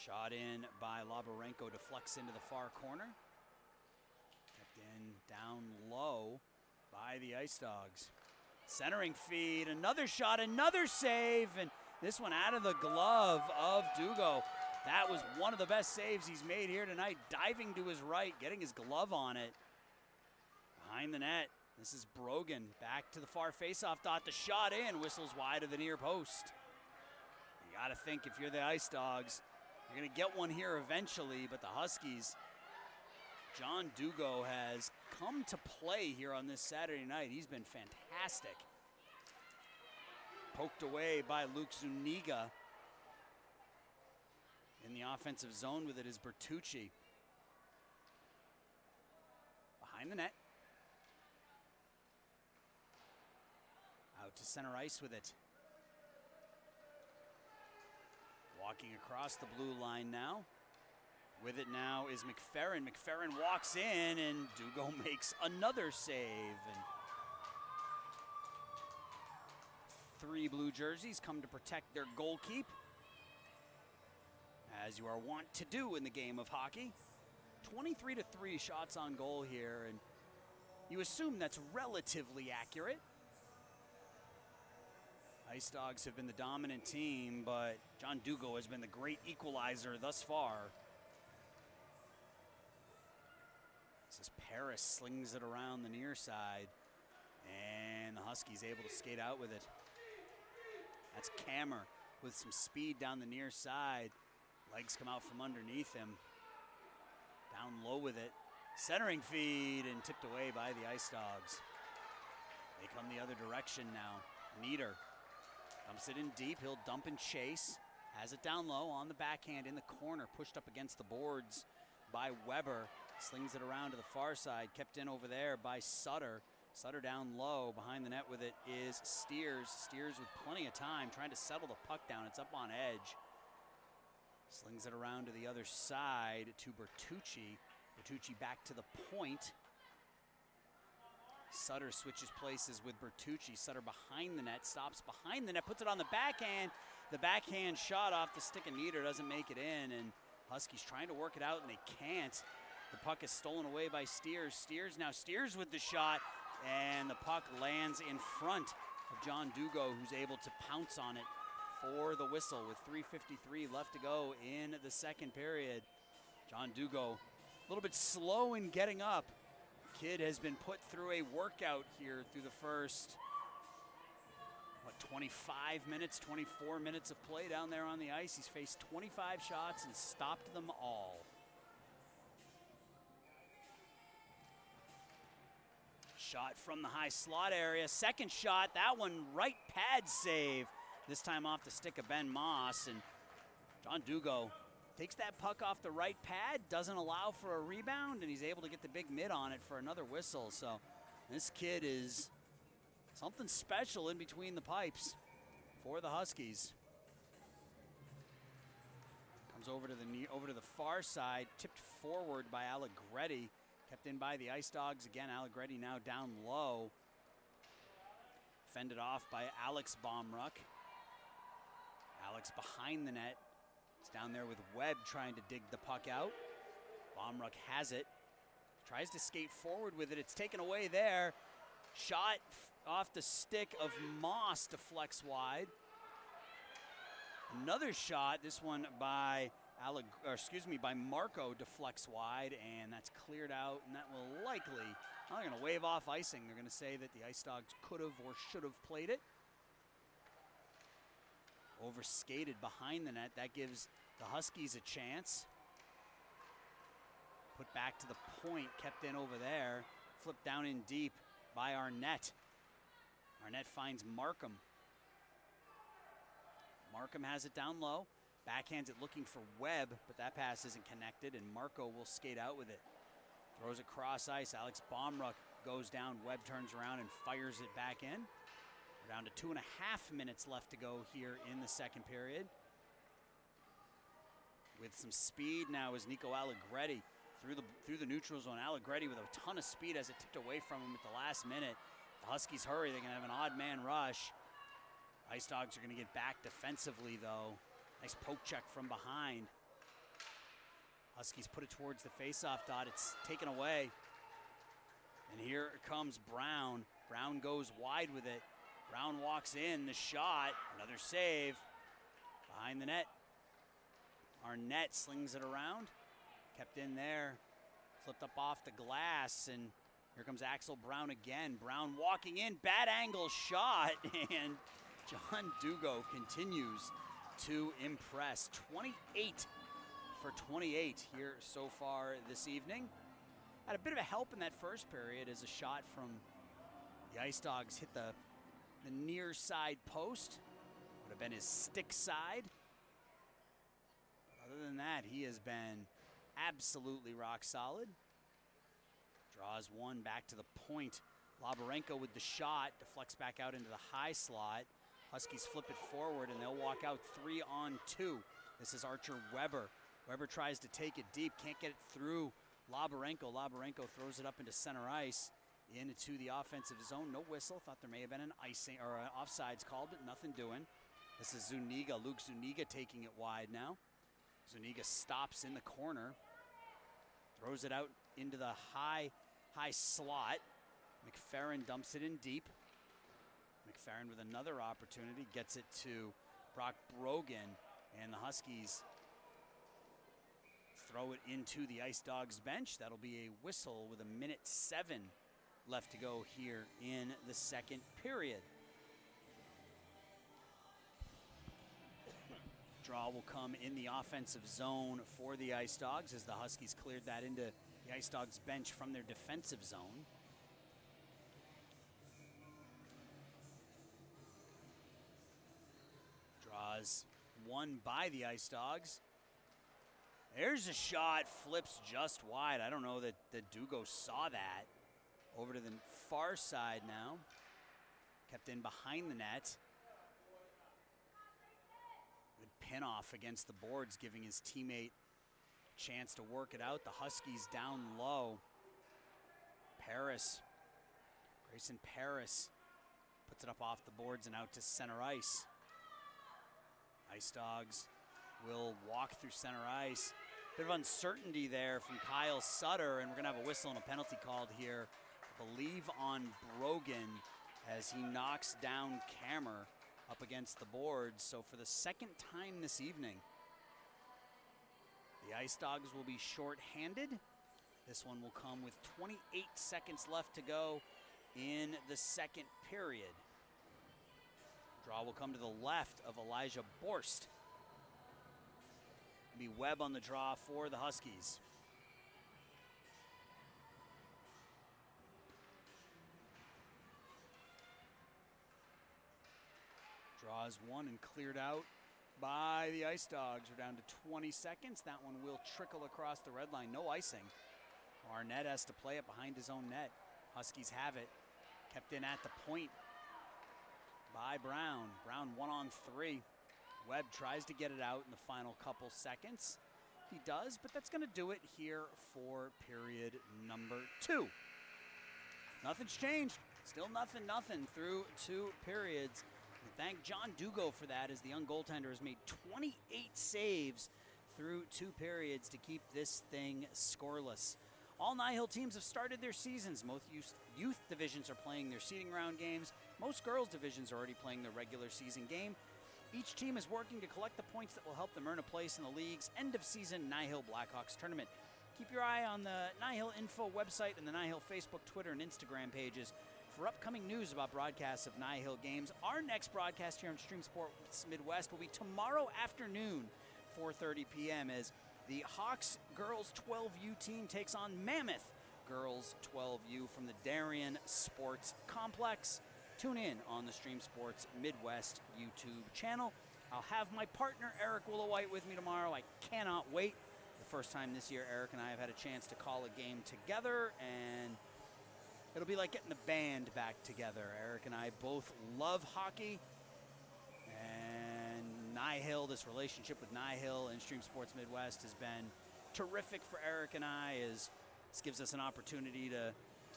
Shot in by Labarenko, deflects into the far corner. Kept in down low by the Ice Dogs. Centering feed, another shot, another save, and this one out of the glove of Dugo. That was one of the best saves he's made here tonight, diving to his right, getting his glove on it. Behind the net, this is Brogan, back to the far faceoff dot, the shot in, whistles wide of the near post. You gotta think if you're the Ice Dogs, you're gonna get one here eventually, but the Huskies, John Dugo has come to play here on this Saturday night. He's been fantastic. Poked away by Luke Zuniga. In the offensive zone with it is Bertucci. Behind the net. Out to center ice with it. Walking across the blue line now. With it now is McFerrin. McFerrin walks in and Dugo makes another save. And 3 blue jerseys come to protect their goalkeep, as you are wont to do in the game of hockey. 23-3 shots on goal here, and you assume that's relatively accurate. Ice Dogs have been the dominant team, but John Dugo has been the great equalizer thus far. This is Paris, slings it around the near side, and the Huskies able to skate out with it. That's Kammer with some speed down the near side. Legs come out from underneath him. Down low with it. Centering feed and tipped away by the Ice Dogs. They come the other direction now. Nieder dumps it in deep. He'll dump and chase. Has it down low on the backhand in the corner. Pushed up against the boards by Weber. Slings it around to the far side. Kept in over there by Sutter. Sutter down low. Behind the net with it is Steers. Steers with plenty of time trying to settle the puck down. It's up on edge. Slings it around to the other side to Bertucci. Bertucci back to the point. Sutter switches places with Bertucci. Sutter behind the net, stops behind the net, puts it on the backhand. The backhand shot off the stick of Nieder doesn't make it in, and Huskies trying to work it out, and they can't. The puck is stolen away by Steers. Steers with the shot, and the puck lands in front of John Dugo, who's able to pounce on it for the whistle with 3:53 left to go in the second period. John Dugo a little bit slow in getting up. Kid has been put through a workout here through the first, 25 minutes, 24 minutes of play down there on the ice. He's faced 25 shots and stopped them all. Shot from the high slot area. Second shot, that one right pad save. This time off the stick of Ben Moss, and John Dugo Takes that puck off the right pad, doesn't allow for a rebound, and he's able to get the big mid on it for another whistle. So this kid is something special in between the pipes for the Huskies. Comes over to the far side, tipped forward by Allegretti, kept in by the Ice Dogs again. Allegretti now down low, fended off by Alex Baumruck. Alex behind the net. It's down there with Webb trying to dig the puck out. Baumruck has it. Tries to skate forward with it. It's taken away there. Shot off the stick of Moss deflects wide. Another shot, this one by by Marco, deflects wide, and that's cleared out, and that will likely, well, they're going to wave off icing. They're going to say that the Ice Dogs could have or should have played it. Overskated behind the net. That gives the Huskies a chance. Put back to the point, kept in over there. Flipped down in deep by Arnett. Arnett finds Markham. Markham has it down low. Backhands it looking for Webb, but that pass isn't connected, and Marco will skate out with it. Throws it cross ice. Alex Baumruck goes down. Webb turns around and fires it back in. We're down to 2.5 minutes left to go here in the second period. With some speed now is Nico Allegretti through the neutral zone. Allegretti with a ton of speed as it tipped away from him at the last minute. The Huskies hurry. They're going to have an odd man rush. Ice Dogs are going to get back defensively, though. Nice poke check from behind. Huskies put it towards the faceoff dot. It's taken away. And here comes Brown. Brown goes wide with it. Brown walks in, the shot, another save. Behind the net. Arnett slings it around. Kept in there. Flipped up off the glass, and here comes Axel Brown again. Brown walking in, bad angle shot, and John Dugo continues to impress. 28 for 28 here so far this evening. Had a bit of a help in that first period as a shot from the Ice Dogs hit the near side post. Would have been his stick side. But other than that, he has been absolutely rock solid. Draws one back to the point. Labarenko with the shot, deflects back out into the high slot. Huskies flip it forward, and they'll walk out 3-on-2. This is Archer Weber. Weber tries to take it deep, can't get it through Labarenko. Labarenko throws it up into center ice, into the offensive zone. No whistle. Thought there may have been an icing or an offsides called, but nothing doing. This is Zuniga. Luke Zuniga taking it wide now. Zuniga stops in the corner, throws it out into the high slot. McFerrin dumps it in deep. McFerrin with another opportunity, gets it to Brock Brogan, and the Huskies throw it into the Ice Dogs bench. That'll be a whistle with 1:07 left to go here in the second period. Draw will come in the offensive zone for the Ice Dogs as the Huskies cleared that into the Ice Dogs bench from their defensive zone. Draws one by the Ice Dogs. There's a shot, flips just wide. I don't know that Dugo saw that. Over to the far side now. Kept in behind the net. Good pin off against the boards, giving his teammate a chance to work it out. The Huskies down low. Grayson Paris puts it up off the boards and out to center ice. Ice Dogs will walk through center ice. Bit of uncertainty there from Kyle Sutter, and we're going to have a whistle and a penalty called here, I believe on Brogan, as he knocks down Kammer up against the boards. So for the second time this evening, the Ice Dogs will be short-handed. This one will come with 28 seconds left to go in the second period. Draw will come to the left of Elijah Borst. Be Webb on the draw for the Huskies. Draws one and cleared out by the Ice Dogs. We're down to 20 seconds. That one will trickle across the red line. No icing. Arnett has to play it behind his own net. Huskies have it. Kept in at the point by Brown. Brown 1-on-3. Webb tries to get it out in the final couple seconds. He does, but that's going to do it here for period number 2. Nothing's changed. Still nothing through 2 periods. And thank John Dugo for that, as the young goaltender has made 28 saves through 2 periods to keep this thing scoreless. All Nihil teams have started their seasons. Most youth divisions are playing their seeding round games. Most girls divisions are already playing their regular season game. Each team is working to collect the points that will help them earn a place in the league's end-of-season Nihil Blackhawks tournament. Keep your eye on the Nihil Info website and the Nihil Facebook, Twitter, and Instagram pages for upcoming news about broadcasts of Nihil games. Our next broadcast here on Stream Sports Midwest will be tomorrow afternoon, 4:30 p.m., as the Hawks Girls 12U team takes on Mammoth Girls 12U from the Darien Sports Complex. Tune in on the Stream Sports Midwest YouTube channel. I'll have my partner, Eric Willowhite, with me tomorrow. I cannot wait. The first time this year, Eric and I have had a chance to call a game together, and it'll be like getting the band back together. Eric and I both love hockey, and Nihil, this relationship with Nihil and Stream Sports Midwest has been terrific for Eric and I, as this gives us an opportunity to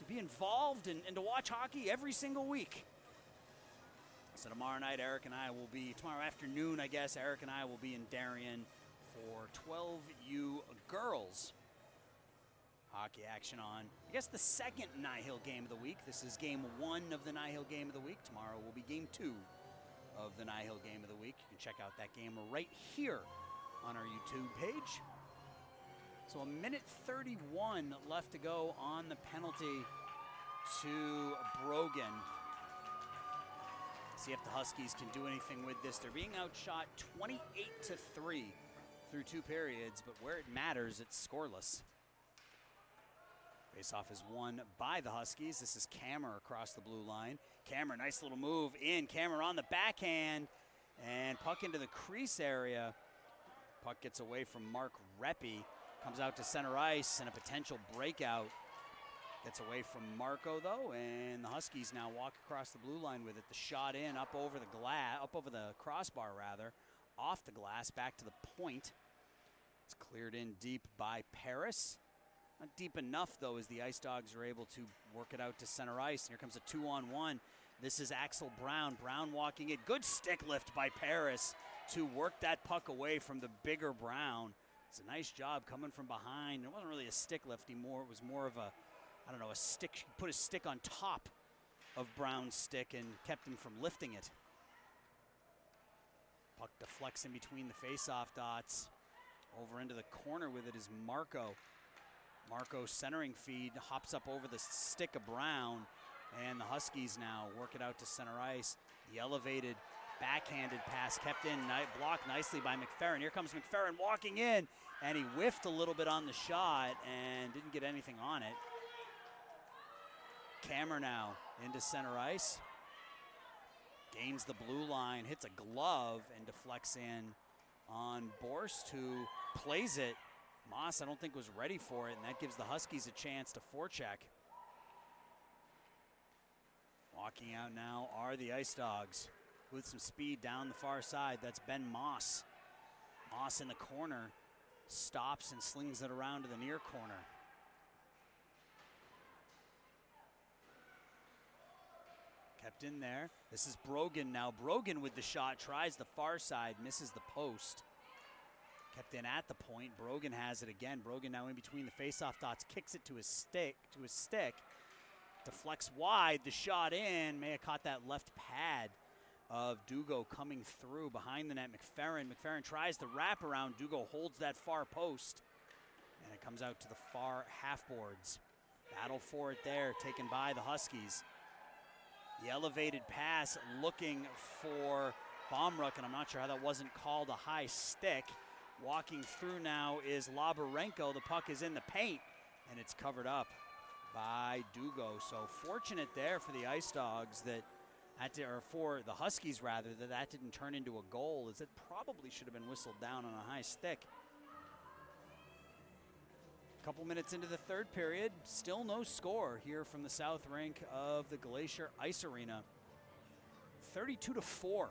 be involved and to watch hockey every single week. So tomorrow night, tomorrow afternoon, I guess, Eric and I will be in Darien for 12U girls hockey action on, I guess, the second Nihil game of the week. This is game 1 of the Nihil game of the week. Tomorrow will be game 2 of the Nihil game of the week. You can check out that game right here on our YouTube page. So 1:31 left to go on the penalty to Brogan. See if the Huskies can do anything with this. They're being outshot 28-3 through 2 periods, but where it matters, it's scoreless. Faceoff is won by the Huskies. This is Kammer across the blue line. Kammer, nice little move in. Kammer on the backhand, and puck into the crease area. Puck gets away from Mark Reppy. Comes out to center ice, and a potential breakout. Gets away from Marco, though, and the Huskies now walk across the blue line with it. The shot in, up over the crossbar, rather, off the glass, back to the point. It's cleared in deep by Paris. Not deep enough, though, as the Ice Dogs are able to work it out to center ice. And here comes a 2-on-1. This is Axel Brown. Brown walking it. Good stick lift by Paris to work that puck away from the bigger Brown. It's a nice job coming from behind. It wasn't really a stick lift anymore. It was more of a stick. He put his stick on top of Brown's stick and kept him from lifting it. Puck deflects in between the face-off dots. Over into the corner with it is Marco. Marco centering feed, hops up over the stick of Brown, and the Huskies now work it out to center ice. The elevated backhanded pass kept in, blocked nicely by McFerrin. Here comes McFerrin walking in, and he whiffed a little bit on the shot and didn't get anything on it. Kammer now into center ice. Gains the blue line, hits a glove, and deflects in on Borst, who plays it. Moss, I don't think, was ready for it, and that gives the Huskies a chance to forecheck. Walking out now are the Ice Dogs with some speed down the far side. That's Ben Moss. Moss in the corner, stops and slings it around to the near corner. Kept in there. This is Brogan now. Brogan with the shot, tries the far side, misses the post. Kept in at the point. Brogan has it again. Brogan now in between the face-off dots, kicks it to his stick. Deflects wide. The shot in. May have caught that left pad of Dugo coming through behind the net. McFerrin tries the wraparound. Dugo holds that far post, and it comes out to the far half boards. Battle for it there, taken by the Huskies. The elevated pass looking for Bomruck, and I'm not sure how that wasn't called a high stick. Walking through now is Labarenko. The puck is in the paint, and it's covered up by Dugo. So fortunate there for the Ice Dogs that or for the Huskies rather, that didn't turn into a goal, as it probably should have been whistled down on a high stick. A couple minutes into the third period, still no score here from the south rink of the Glacier Ice Arena. 32-4.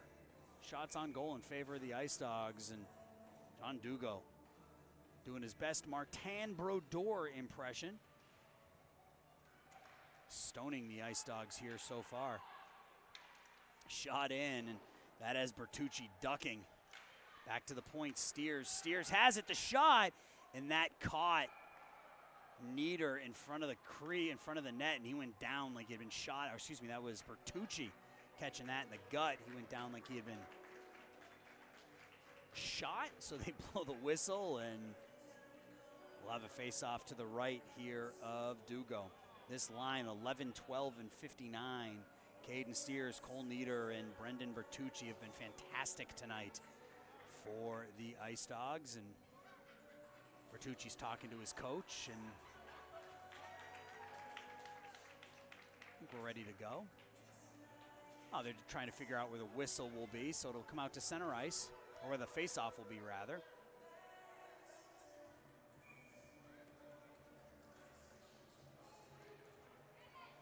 Shots on goal in favor of the Ice Dogs, and John Dugo doing his best Martin Brodeur impression. Stoning the Ice Dogs here so far. Shot in, and that has Bertucci ducking. Back to the point, Steers. Steers has it, the shot, and that caught Nieder in front of the net, and he went down like he had been shot. Or excuse me, that was Bertucci catching that in the gut. He went down like he had been shot, so they blow the whistle, and we'll have a face-off to the right here of Dugo. This line, 11, 12, and 59. Caden Steers, Cole Nieder, and Brendan Bertucci have been fantastic tonight for the Ice Dogs, and Bertucci's talking to his coach, and I think we're ready to go. Oh, they're trying to figure out where the whistle will be, so it'll come out to center ice, or where the face-off will be, rather.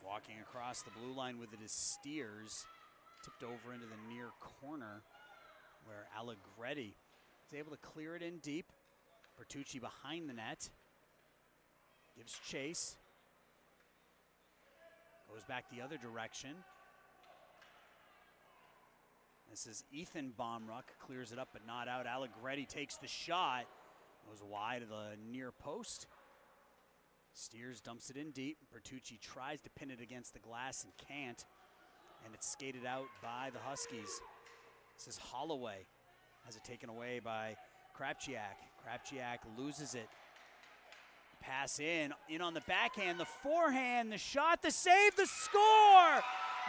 Walking across the blue line with it is Steers. Tipped over into the near corner where Allegretti is able to clear it in deep. Bertucci behind the net. Gives chase. Goes back the other direction. This is Ethan Baumruck. Clears it up but not out. Allegretti takes the shot. Goes wide of the near post. Steers dumps it in deep. Bertucci tries to pin it against the glass and can't. And it's skated out by the Huskies. This is Holloway. Has it taken away by Krapchiak. Krapchiak loses it. Pass in on the backhand, the forehand, the shot, the save, the score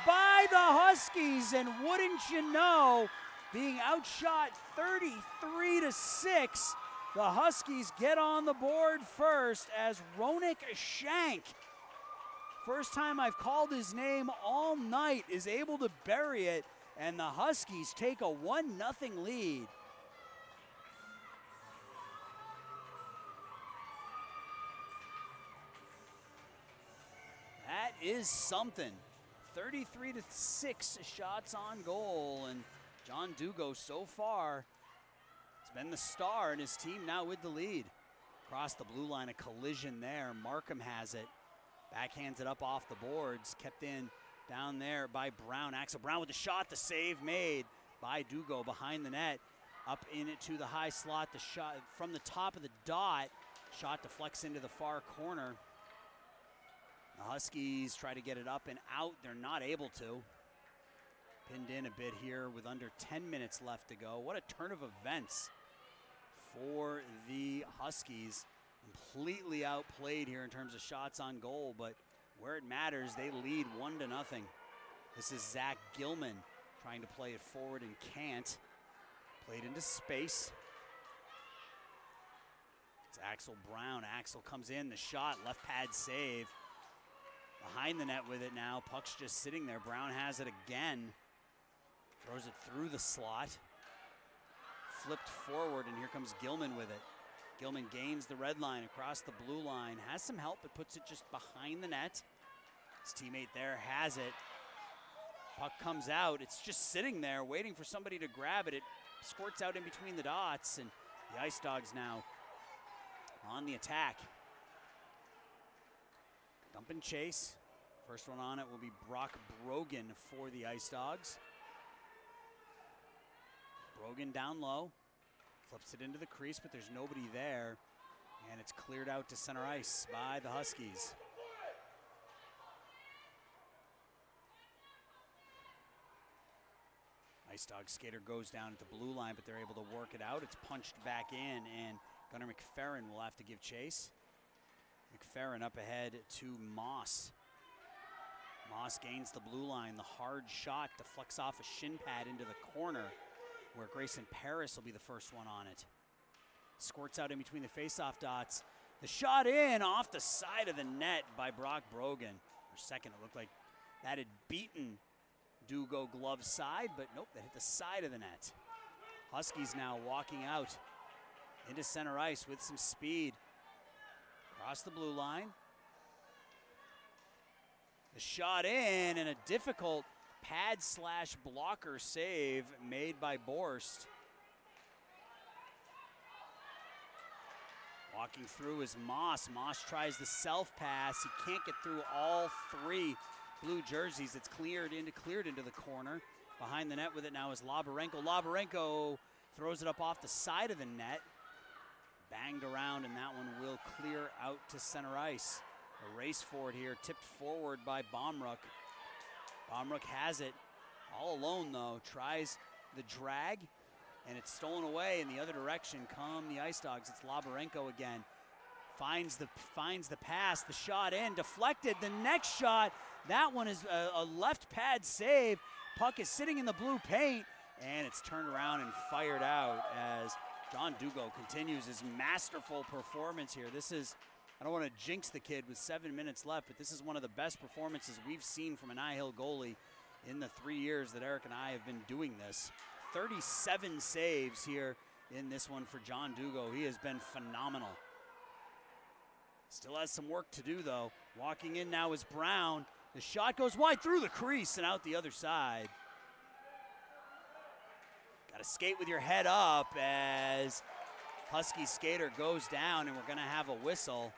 by the Huskies. And wouldn't you know, being outshot 33-6, the Huskies get on the board first as Ronik Shank, first time I've called his name all night, is able to bury it, and the Huskies take a 1-0 lead. That is something. 33-6 shots on goal, and John Dugo so far has been the star, and his team now with the lead. Across the blue line, a collision there. Markham has it. Backhands it up off the boards. Kept in down there by Brown. Axel Brown with the shot. The save made by Dugo behind the net. Up into the high slot. The shot from the top of the dot. Shot deflects into the far corner. The Huskies try to get it up and out. They're not able to. Pinned in a bit here with under 10 minutes left to go. What a turn of events for the Huskies. Completely outplayed here in terms of shots on goal, but where it matters, they lead 1-0. This is Zach Gilman trying to play it forward and can't. Played into space. It's Axel Brown. Axel comes in, the shot, left pad save. Behind the net with it now. Puck's just sitting there. Brown has it again. Throws it through the slot. Flipped forward, and here comes Gilman with it. Gilman gains the red line across the blue line. Has some help, but puts it just behind the net. His teammate there has it. Puck comes out. It's just sitting there waiting for somebody to grab it. It squirts out in between the dots, and the Ice Dogs now on the attack. Dump and chase. First one on it will be Brock Brogan for the Ice Dogs. Brogan down low. Flips it into the crease, but there's nobody there. And it's cleared out to center ice by the Huskies. Ice Dog skater goes down at the blue line, but they're able to work it out. It's punched back in, and Gunnar McFerrin will have to give chase. McFerrin up ahead to Moss. Moss gains the blue line. The hard shot deflects off a shin pad into the corner, where Grayson Paris will be the first one on it. Squirts out in between the face-off dots. The shot in off the side of the net by Brock Brogan. For a second, it looked like that had beaten Dugo glove side, but nope, that hit the side of the net. Huskies now walking out into center ice with some speed. Across the blue line. The shot in, and a difficult pad/blocker save made by Borst. Walking through is Moss. Moss tries the self-pass. He can't get through all three blue jerseys. It's cleared into the corner. Behind the net with it now is Labarenko. Labarenko throws it up off the side of the net. Banged around, and that one will clear out to center ice. A race for it here, tipped forward by Bomruck. Bomruck has it all alone, though. Tries the drag, and it's stolen away in the other direction. Come the Ice Dogs. It's Labarenko again. Finds the pass, the shot in, deflected. The next shot, that one is a left pad save. Puck is sitting in the blue paint, and it's turned around and fired out as John Dugo continues his masterful performance here. This is, I don't want to jinx the kid with 7 minutes left, but this is one of the best performances we've seen from an Hill goalie in the 3 years that Eric and I have been doing this. 37 saves here in this one for John Dugo. He has been phenomenal. Still has some work to do, though. Walking in now is Brown. The shot goes wide through the crease and out the other side. Got to skate with your head up as Husky skater goes down, and we're going to have a whistle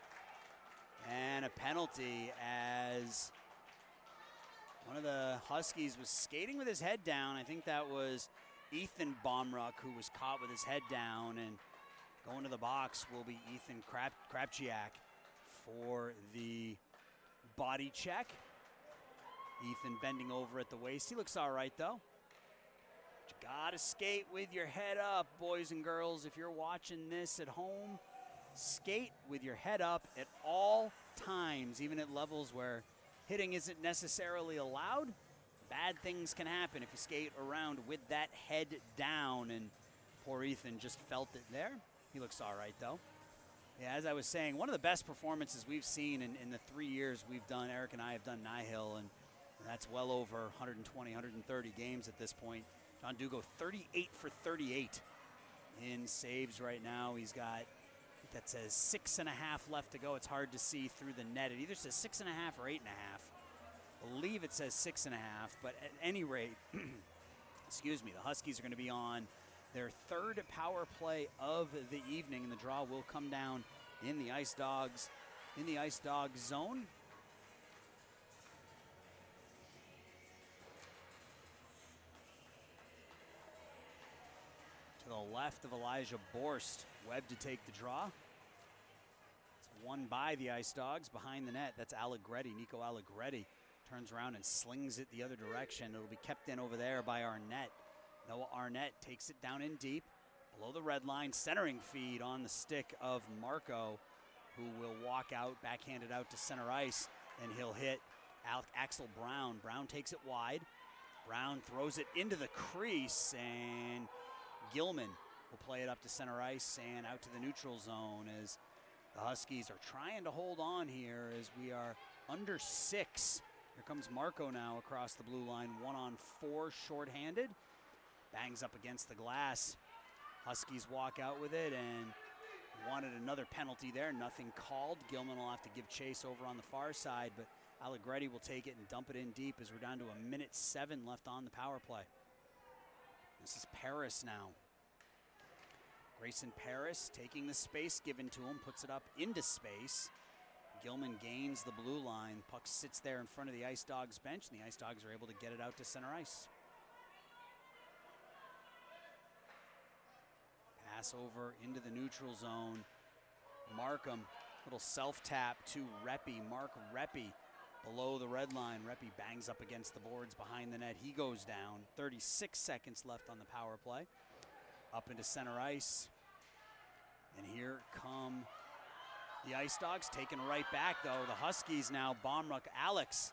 and a penalty as one of the Huskies was skating with his head down. I think that was Ethan Bomruck who was caught with his head down, and going to the box will be Ethan Krapchiak for the body check. Ethan bending over at the waist. He looks all right, though. You gotta skate with your head up, boys and girls. If you're watching this at home, skate with your head up at all times, even at levels where hitting isn't necessarily allowed. Bad things can happen if you skate around with that head down, and poor Ethan just felt it there. He looks all right, though. Yeah, as I was saying, one of the best performances we've seen in the 3 years we've done, Eric and I have done Hill, and that's well over 120, 130 games at this point. John Dugo, 38 for 38 in saves right now. He's got, that says 6.5 left to go. It's hard to see through the net. It either says 6.5 or 8.5. I believe it says 6.5, but at any rate, excuse me, the Huskies are going to be on their third power play of the evening, and the draw will come down in the Ice Dogs zone. To the left of Elijah Borst, Webb to take the draw. It's won by the Ice Dogs. Behind the net, that's Allegretti. Nico Allegretti turns around and slings it the other direction. It'll be kept in over there by Arnett. Noah Arnett takes it down in deep, below the red line, centering feed on the stick of Marco, who will walk out, backhanded out to center ice, and he'll hit Axel Brown. Brown takes it wide. Brown throws it into the crease, and Gilman will play it up to center ice and out to the neutral zone as the Huskies are trying to hold on here as we are under 6. Here comes Marco now across the blue line, 1-on-4 shorthanded. Bangs up against the glass. Huskies walk out with it and wanted another penalty there. Nothing called. Gilman will have to give chase over on the far side, but Allegretti will take it and dump it in deep as we're down to 1:07 left on the power play. This is Paris now. Grayson Paris taking the space given to him, puts it up into space. Gilman gains the blue line. Puck sits there in front of the Ice Dogs bench, and the Ice Dogs are able to get it out to center ice. Pass over into the neutral zone. Markham, little self-tap to Reppy. Mark Reppy below the red line. Reppy bangs up against the boards behind the net. He goes down. 36 seconds left on the power play. Up into center ice. And here come the Ice Dogs, taken right back, though. The Huskies now, Bomruck, Alex,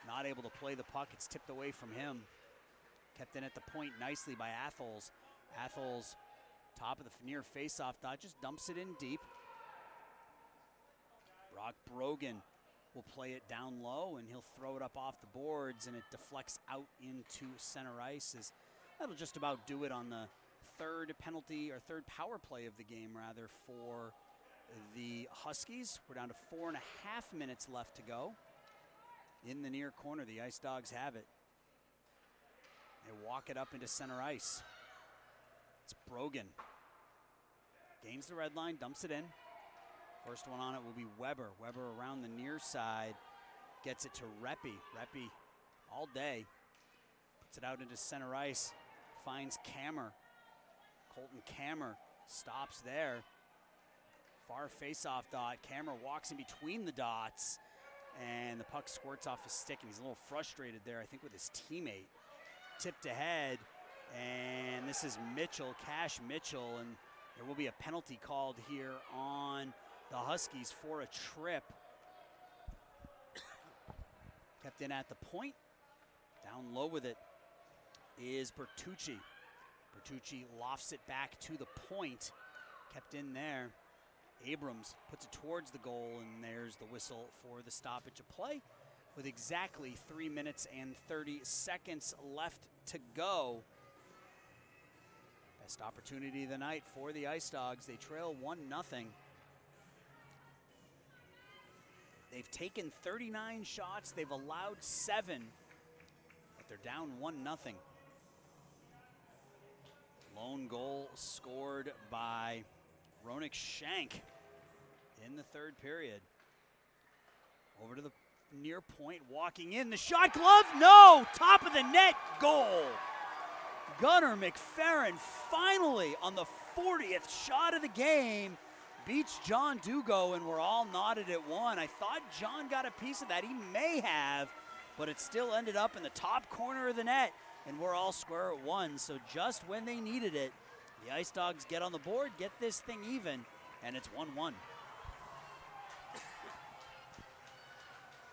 not able to play the puck. It's tipped away from him. Kept in at the point nicely by Atholz. Atholz, top of the near face-off dot, just dumps it in deep. Brock Brogan will play it down low, and he'll throw it up off the boards, and it deflects out into center ice. That'll just about do it on the third penalty, or third power play of the game, rather, for the Huskies. We're down to 4.5 minutes left to go. In the near corner, the Ice Dogs have it. They walk it up into center ice. It's Brogan. Gains the red line, dumps it in. First one on it will be Weber. Weber around the near side. Gets it to Reppy. Reppy all day. Puts it out into center ice. Finds Kammer. Colton Kammer stops there. Far face-off dot. Kammer walks in between the dots. And the puck squirts off his stick, and he's a little frustrated there, I think, with his teammate. Tipped ahead, and this is Mitchell, Cash Mitchell, and there will be a penalty called here on the Huskies for a trip. Kept in at the point. Down low with it is Bertucci. Bertucci lofts it back to the point. Kept in there. Abrams puts it towards the goal, and there's the whistle for the stoppage of play with exactly 3 minutes and 30 seconds left to go. Best opportunity of the night for the Ice Dogs. They trail 1-0. They've taken 39 shots. They've allowed 7, but they're down 1-0. Lone goal scored by Ronik Shank in the third period. Over to the near point, walking in, the shot, glove, no! Top of the net, goal! Gunnar McFerrin finally on the 40th shot of the game beats John Dugo, and we're all nodded at one. I thought John got a piece of that. He may have, but it still ended up in the top corner of the net, and we're all square at one. So just when they needed it, the Ice Dogs get on the board, get this thing even, and it's 1-1.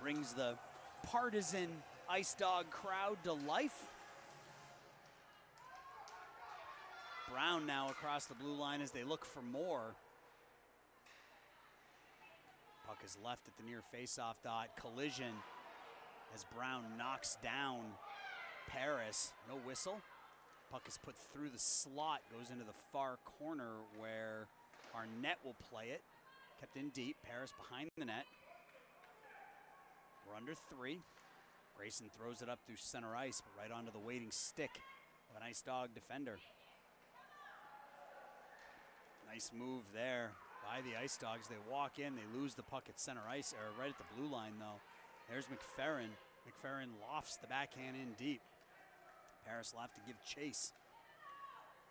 Brings the partisan Ice Dog crowd to life. Brown now across the blue line as they look for more. Puck is left at the near faceoff dot. Collision as Brown knocks down Paris. No whistle. Puck is put through the slot, goes into the far corner where Arnett will play it. Kept in deep. Paris behind the net. We're under 3. Grayson throws it up through center ice, but right onto the waiting stick of an Ice Dog defender. Nice move there by the Ice Dogs. They walk in, they lose the puck at center ice, or right at the blue line though. There's McFerrin. McFerrin lofts the backhand in deep. Paris will have to give chase.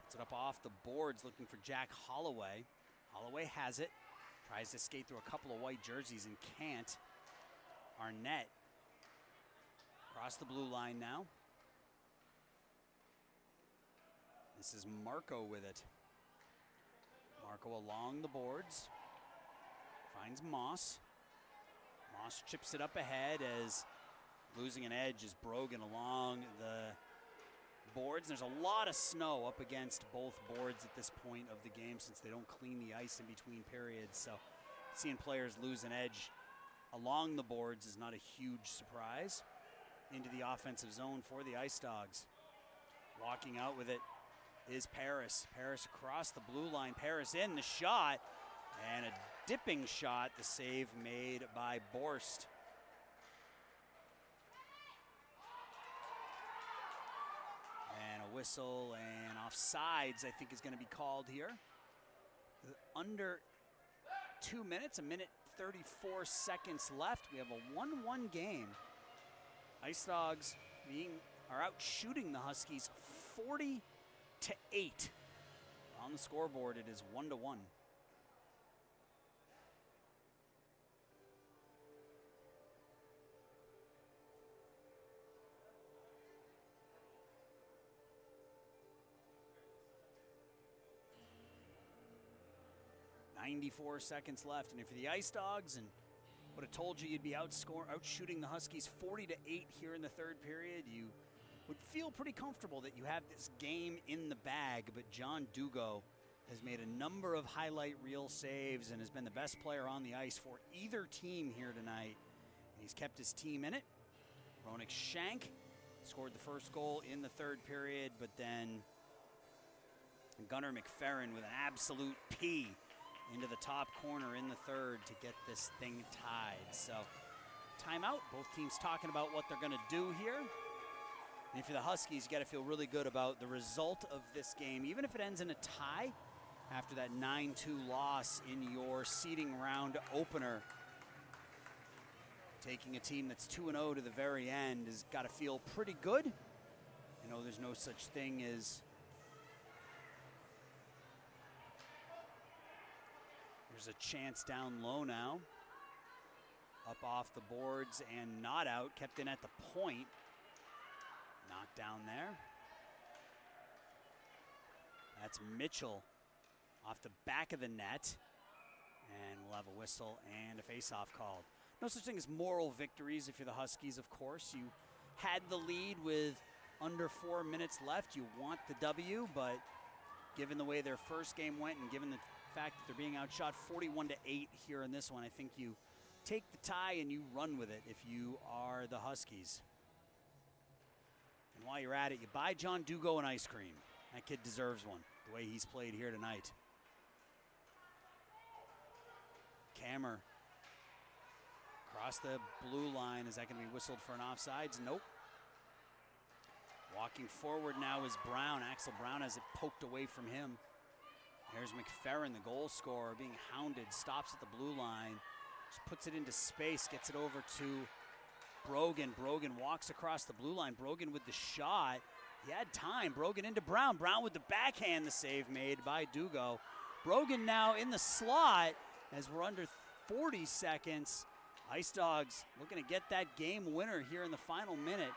Puts it up off the boards looking for Jack Holloway. Holloway has it. Tries to skate through a couple of white jerseys and can't. Arnett across the blue line now. This is Marco with it. Marco along the boards. Finds Moss. Moss chips it up ahead as losing an edge is Brogan along the boards. There's a lot of snow up against both boards at this point of the game since they don't clean the ice in between periods. So seeing players lose an edge along the boards is not a huge surprise. Into the offensive zone for the Ice Dogs. Walking out with it is Paris. Paris across the blue line. Paris in the shot. And a dipping shot. The save made by Borst. And a whistle and offsides, I think, is going to be called here. Under 2 minutes, 1:34 seconds left. We have a 1-1 game. Ice Dogs are out shooting the Huskies 40-8. On the scoreboard, it is 1-1. .94 seconds left, and if you're the Ice Dogs and would have told you you'd be out shooting the Huskies 40-8 here in the third period, you would feel pretty comfortable that you have this game in the bag. But John Dugo has made a number of highlight reel saves and has been the best player on the ice for either team here tonight. He's kept his team in it. Ronik Shank scored the first goal in the third period, but then Gunnar McFerrin with an absolute P into the top corner in the third to get this thing tied. So timeout, both teams talking about what they're going to do here. And if you're the Huskies, you got to feel really good about the result of this game, even if it ends in a tie after that 9-2 loss in your seeding round opener. Taking a team that's 2-0 to the very end has got to feel pretty good. You know, there's no such thing as there's a chance down low now. Up off the boards and not out, kept in at the point. Knocked down there. That's Mitchell off the back of the net. And we'll have a whistle and a face-off called. No such thing as moral victories if you're the Huskies, of course. You had the lead with under 4 minutes left. You want the W, but given the way their first game went and given the fact that they're being outshot 41-8 here in this one, I think you take the tie and you run with it if you are the Huskies. And while you're at it, you buy John Dugo an ice cream. That kid deserves one, the way he's played here tonight. Kammer across the blue line. Is that going to be whistled for an offsides? Nope. Walking forward now is Brown. Axel Brown has it poked away from him. Here's McFerrin, the goal scorer, being hounded. Stops at the blue line. Just puts it into space. Gets it over to Brogan. Brogan walks across the blue line. Brogan with the shot. He had time. Brogan into Brown. Brown with the backhand. The save made by Dugo. Brogan now in the slot as we're under 40 seconds. Ice Dogs looking to get that game winner here in the final minute.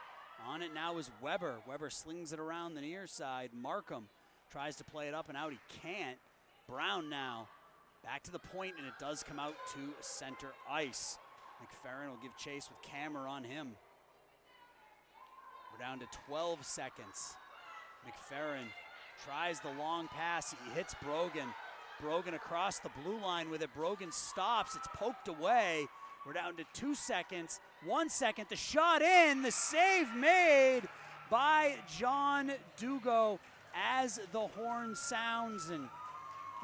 On it now is Weber. Weber slings it around the near side. Markham tries to play it up and out. He can't. Brown now back to the point, and it does come out to center ice. McFerrin will give chase with Kammer on him. We're down to 12 seconds. McFerrin tries the long pass. He hits Brogan. Brogan across the blue line with it. Brogan stops. It's poked away. We're down to 2 seconds. 1 second. The shot in. The save made by John Dugo as the horn sounds. And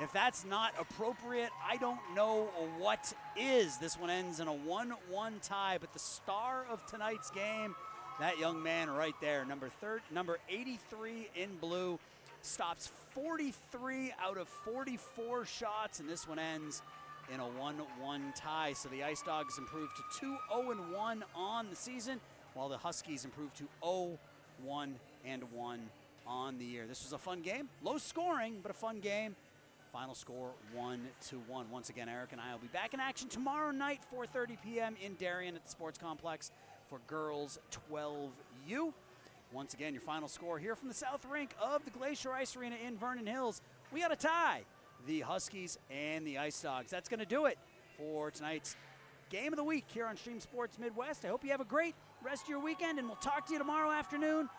if that's not appropriate, I don't know what is. This one ends in a 1-1 tie. But the star of tonight's game, that young man right there, number 83 in blue, stops 43 out of 44 shots, and this one ends in a 1-1 tie. So the Ice Dogs improved to 2-0-1 on the season, while the Huskies improved to 0-1-1 on the year. This was a fun game. Low scoring, but a fun game. Final score 1-1. Once again, Eric and I will be back in action tomorrow night, 4:30 p.m. in Darien at the Sports Complex for Girls 12U. Once again, your final score here from the South Rink of the Glacier Ice Arena in Vernon Hills. We got a tie, the Huskies and the Ice Dogs. That's going to do it for tonight's Game of the Week here on Stream Sports Midwest. I hope you have a great rest of your weekend, and we'll talk to you tomorrow afternoon